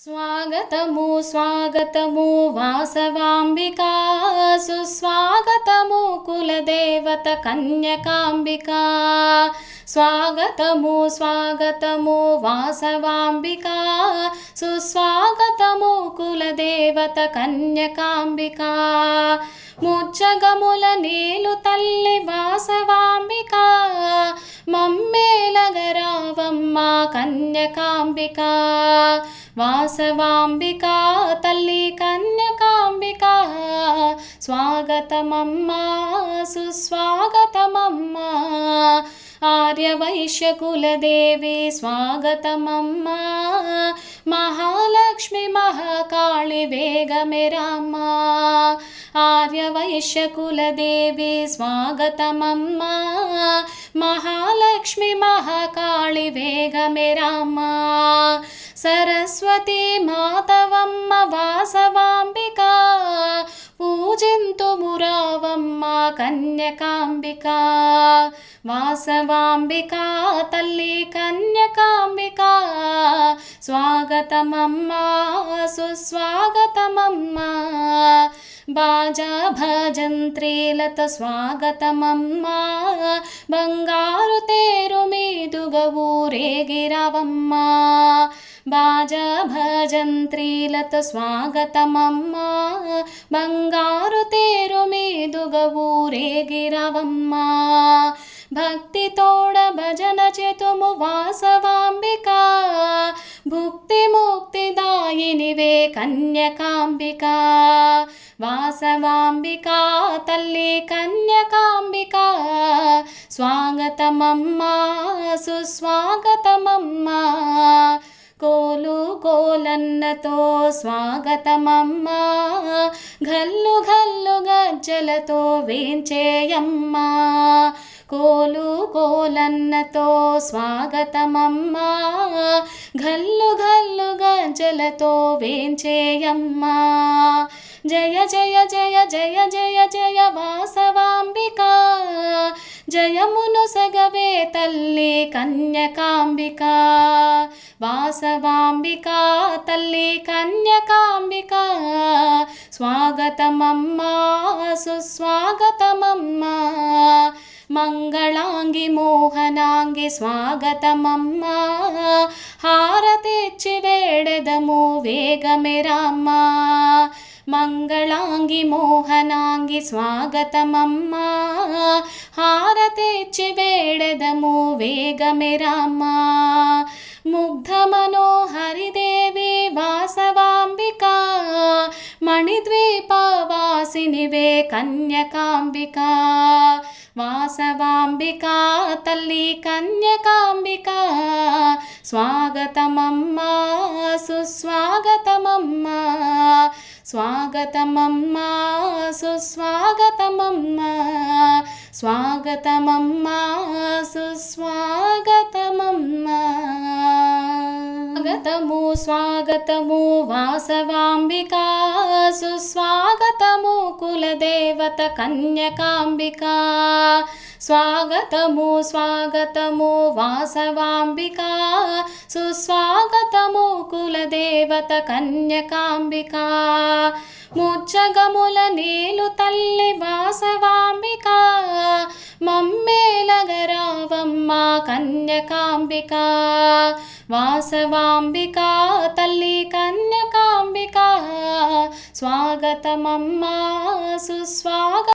స్వాగతము స్వాగతము వాసవాంబికా, సుస్వాగతము కులదేవత కన్యకాంబికా. స్వాగతము స్వాగతము వాసవాంబికా, సుస్వాగతము కులదేవత కన్యకాంబికా. ముచ్చగముల నేలు తల్లి వాసవాంబికా, మమ్మేలగరావమ్మ కన్యకాంబికా. వాసవాంబికా తల్లి కన్యకాంబికా, స్వాగతమమ్మా సుస్వాగతమమ్మా. ఆర్యవైశ్యకులదేవి స్వాగతమమ్మా, మహాలక్ష్మి మహాకాళి వేగమెరామ్మా. ఆర్యవైశ్యకులదేవి స్వాగతమమ్మా, మహాలక్ష్మి మహాకాళి వేగమెరామ్మా. సరస్వతి మాతవమ్మ వాసవాంబికా, పూజింతుమురావమ్మ కన్యకాంబికా. వాసవాంబికా తల్లి కన్యకాంబికా, స్వాగతమమ్మా సుస్వాగతమమ్మా. బాజా భజంత్రీలత స్వాగతమమ్మా, బంగారు తేరు మీదుగా ఊరేగిరావమ్మా. బాజా భజంత్రీలత స్వాగతమమ్మా, బంగారు తేరు మీదుగా ఊరేగిరావమ్మా. భక్తి తోడ భజన చేతుము వాసవాంబికా, భుక్తి ముక్తి దాయినివే కన్యకాంబికా. వాసవాంబికా తల్లి కన్యకాంబికా, స్వాగతమమ్మా సుస్వాగతమమ్మా. కోలు కోలన్నతో స్వాగతమమ్మా, ఘల్లు ఘల్లు గజ్జలతో వేంచేయమ్మా. కోలు కోలన్నతో స్వాగతమమ్మా, ఘల్లు ఘల్లు గజ్జలతో వేంచేయమ్మా. జయ జయ జయ జయ జయ జయ వాసవాంబికా, జయమును సగవే తల్లి కన్యకాంబికా. వాసవాంబికా తల్లి కన్యకాంబికా, స్వాగతమమ్మా సుస్వాగతమమ్మా. మంగళాంగి మోహనాంగి స్వాగతమమ్మా, హారతిచ్చి వేడెదము వేగమెరామ్మా. మంగళాంగి మోహనాంగి స్వాగతమమ్మా, హారతిచ్చి వేడెదము వేగమెరామ్మా. ముగ్ధ మనోహరిదేవి వాసవాంబికా, మణిద్వీపవాసినివే కన్యకాంబికా. వాసవాంబికా తల్లి కన్యకాంబికా, స్వాగతమమ్మా సుస్వాగతమమ్మా. స్వాగతమమ్మా సుస్వాగతమమ్మా, స్వాగతమమ్మా సుస్వాగతమమ్మా. స్వాగతము స్వాగతము వాసవాంబికా, సుస్వాగతము కులదేవత కన్యకాంబికా. స్వాగతము స్వాగతము వాసవాంబికా, సుస్వాగతము కులదేవత కన్యకాంబికా. ముచ్చగముల నేలు తల్లి వాసవాంబికా, మమ్మేలగరావమ్మ కన్యకాంబికా. వాసవాంబికా తల్లి కన్యకాంబికా, స్వాగతమమ్మా సుస్వాగ